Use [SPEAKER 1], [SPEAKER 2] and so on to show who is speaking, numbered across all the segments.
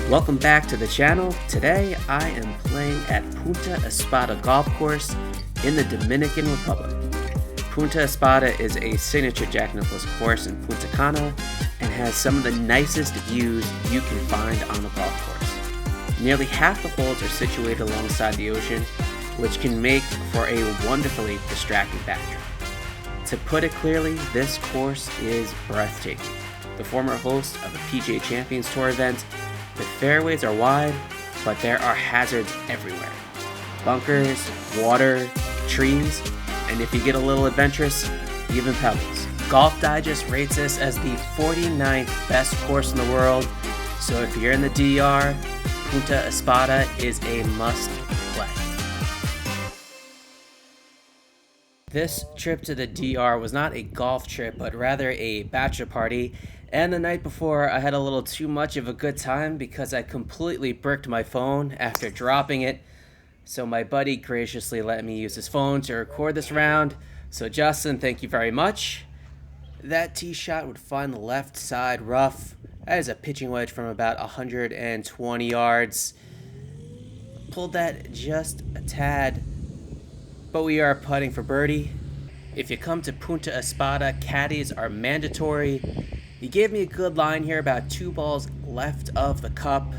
[SPEAKER 1] Welcome back to the channel. Today I am playing at Punta Espada golf course in the Dominican Republic. Punta Espada is a signature Jack Nicklaus course in Punta Cana and has some of the nicest views you can find on the golf course. Nearly half the holes are situated alongside the ocean, which can make for a wonderfully distracting backdrop. To put it clearly, this course is breathtaking. The former host of the PGA Champions Tour event, the fairways are wide, but there are hazards everywhere. Bunkers, water, trees, and if you get a little adventurous, even pebbles. Golf Digest rates this as the 49th best course in the world, so if you're in the DR, Punta Espada is a must play. This trip to the DR was not a golf trip, but rather a bachelor party. And the night before, I had a little too much of a good time because I completely bricked my phone after dropping it. So my buddy graciously let me use his phone to record this round. So Justin, thank you very much. That tee shot would find the left side rough. That is a pitching wedge from about 120 yards. Pulled that just a tad, but we are putting for birdie. If you come to Punta Espada, caddies are mandatory. He gave me a good line here, about 2 balls left of the cup.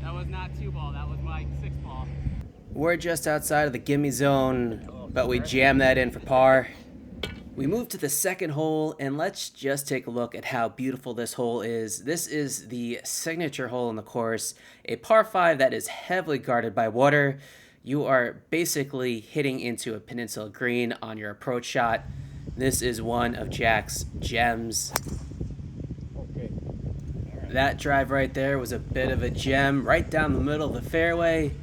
[SPEAKER 2] That was not 2 ball, that was my 6 ball.
[SPEAKER 1] We're just outside of the gimme zone, but we jammed that in for par. We move to the second hole, and let's just take a look at how beautiful this hole is. This is the signature hole in the course, a par 5 that is heavily guarded by water. You are basically hitting into a peninsula green on your approach shot. This is one of Jack's gems.
[SPEAKER 2] Okay. Right.
[SPEAKER 1] That drive right there was a bit of a gem, right down the middle of the fairway.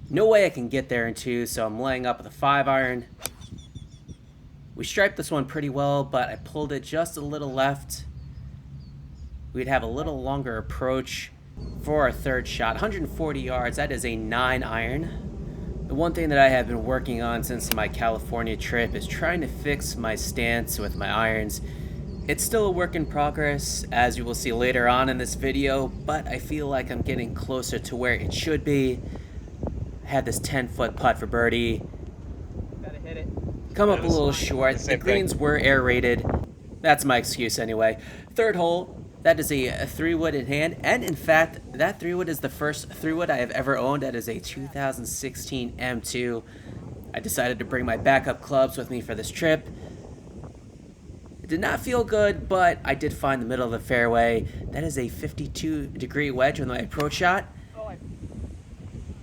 [SPEAKER 1] No way I can get there in 2, so I'm laying up with a 5-iron. We striped this one pretty well, but I pulled it just a little left. We'd have a little longer approach for our third shot. 140 yards, that is a 9-iron. The one thing that I have been working on since my California trip is trying to fix my stance with my irons. It's still a work in progress, as you will see later on in this video, but I feel like I'm getting closer to where it should be. I had this 10-foot putt for birdie.
[SPEAKER 2] Gotta hit it.
[SPEAKER 1] Come up a little short. The greens were aerated. That's my excuse anyway. Third hole. That is a 3-wood in hand, and in fact, that 3-wood is the first 3-wood I have ever owned. That is a 2016 M2. I decided to bring my backup clubs with me for this trip. It did not feel good, but I did find the middle of the fairway. That is a 52-degree wedge with my approach shot.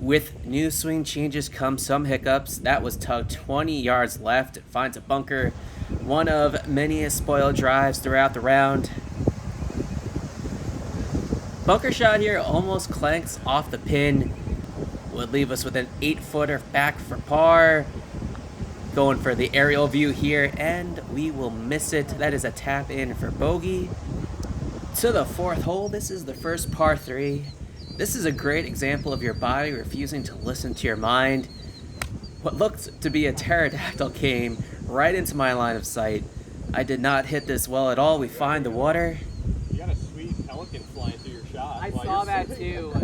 [SPEAKER 1] With new swing changes come some hiccups. That was tugged 20 yards left. It finds a bunker. One of many spoiled drives throughout the round. Bunker shot here almost clanks off the pin. Would leave us with an 8-footer back for par. Going for the aerial view here, and we will miss it. That is a tap in for bogey. To the fourth hole. This is the first par 3. This is a great example of your body refusing to listen to your mind. What looked to be a pterodactyl came right into my line of sight. I did not hit this well at all. We find the water.
[SPEAKER 3] You got a sweet pelican flying through your shot.
[SPEAKER 2] I saw that too.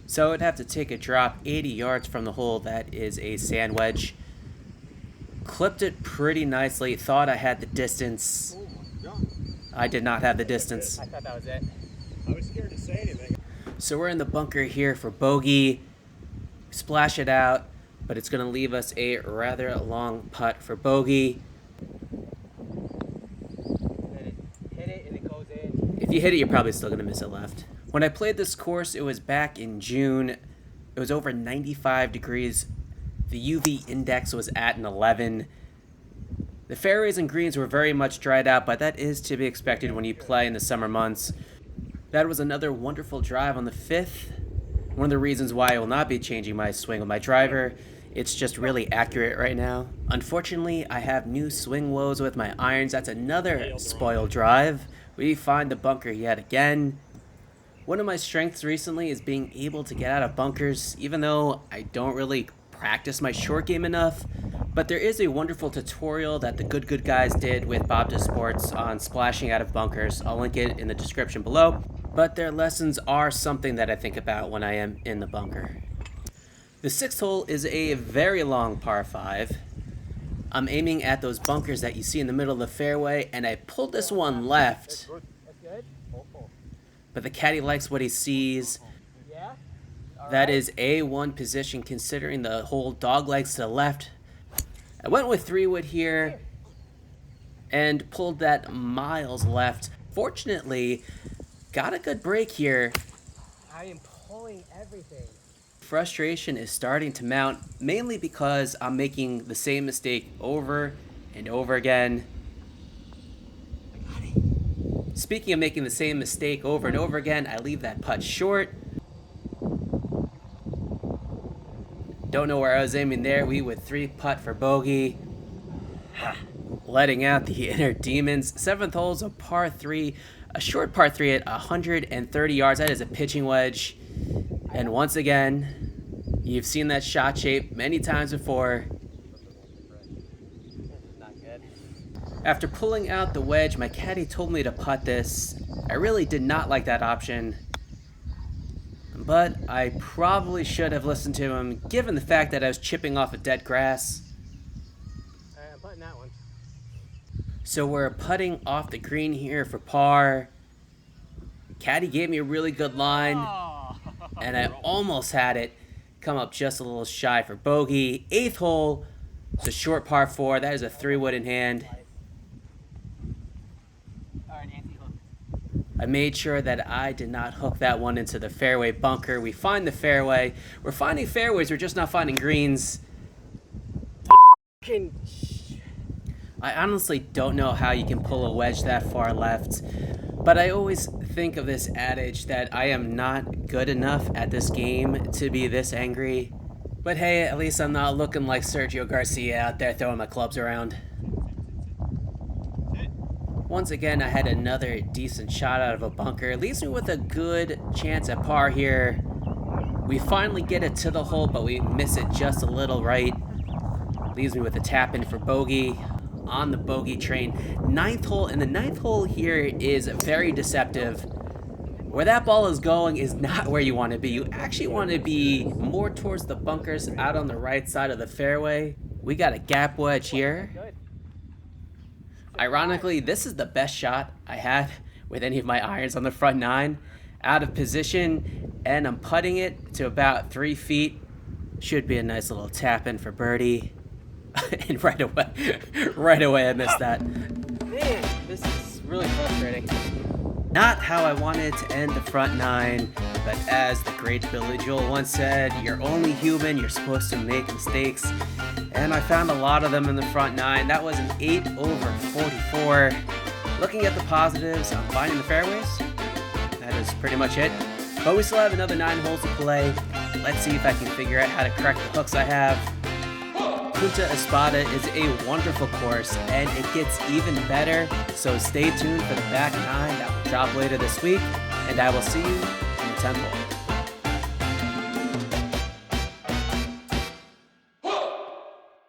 [SPEAKER 1] So I'd have to take a drop 80 yards from the hole. That is a sand wedge. Clipped it pretty nicely. Thought I had the distance.
[SPEAKER 3] Oh my God.
[SPEAKER 1] I did not have the distance.
[SPEAKER 2] I thought that was it.
[SPEAKER 3] I was scared to say anything.
[SPEAKER 1] So we're in the bunker here for bogey. Splash it out, but it's going to leave us a rather long putt for bogey.
[SPEAKER 2] Hit it and it goes in.
[SPEAKER 1] If you hit it, you're probably still going to miss it left. When I played this course, it was back in June. It was over 95 degrees. The UV index was at an 11. The fairways and greens were very much dried out, but that is to be expected when you play in the summer months. That was another wonderful drive on the 5th. One of the reasons why I will not be changing my swing with my driver. It's just really accurate right now. Unfortunately, I have new swing woes with my irons. That's another spoiled drive. We find the bunker yet again. One of my strengths recently is being able to get out of bunkers, even though I don't really practice my short game enough. But there is a wonderful tutorial that the good guys did with Bob Does Sports on splashing out of bunkers. I'll link it in the description below. But their lessons are something that I think about when I am in the bunker. The 6th hole is a very long par 5. I'm aiming at those bunkers that you see in the middle of the fairway, and I pulled this one left. But the caddy likes what he sees. That is A1 position considering the hole dog legs to the left. I went with 3-wood here and pulled that miles left. Fortunately, got a good break here.
[SPEAKER 2] I am pulling everything.
[SPEAKER 1] Frustration is starting to mount, mainly because I'm making the same mistake over and over again. Speaking of making the same mistake over and over again, I leave that putt short. Don't know where I was aiming there. We would 3-putt for bogey. Letting out the inner demons. 7th hole is a par 3, a short par 3 at 130 yards. That is a pitching wedge. And once again, you've seen that shot shape many times before.
[SPEAKER 2] Not good.
[SPEAKER 1] After pulling out the wedge, my caddy told me to putt this. I really did not like that option, but I probably should have listened to him, given the fact that I was chipping off of dead grass.
[SPEAKER 2] I'm putting that one.
[SPEAKER 1] So we're putting off the green here for par. Caddy gave me a really good line, and I almost had it come up just a little shy for bogey. 8th hole, it's a short par 4. That is a 3-wood in hand. I made sure that I did not hook that one into the fairway bunker. We find the fairway. We're finding fairways, we're just not finding greens. I honestly don't know how you can pull a wedge that far left, but I always think of this adage that I am not good enough at this game to be this angry. But hey, at least I'm not looking like Sergio Garcia out there throwing my clubs around. Once again, I had another decent shot out of a bunker. It leaves me with a good chance at par here. We finally get it to the hole, but we miss it just a little right. Leaves me with a tap in for bogey. On the bogey train. 9th hole, and the 9th hole here is very deceptive. Where that ball is going is not where you want to be. You actually want to be more towards the bunkers out on the right side of the fairway. We got a gap wedge here. Ironically, this is the best shot I had with any of my irons on the front 9. Out of position, and I'm putting it to about 3 feet. Should be a nice little tap in for birdie. And right away I missed that.
[SPEAKER 2] Man, this is really frustrating.
[SPEAKER 1] Not how I wanted to end the front 9, but as the great Billy Joel once said, you're only human, you're supposed to make mistakes. And I found a lot of them in the front 9. That was an 8 over 44. Looking at the positives, I'm finding the fairways. That is pretty much it. But we still have another 9 holes to play. Let's see if I can figure out how to correct the hooks I have. Punta Espada is a wonderful course, and it gets even better, so stay tuned for the back 9 that will drop later this week, and I will see you in the 10th hole.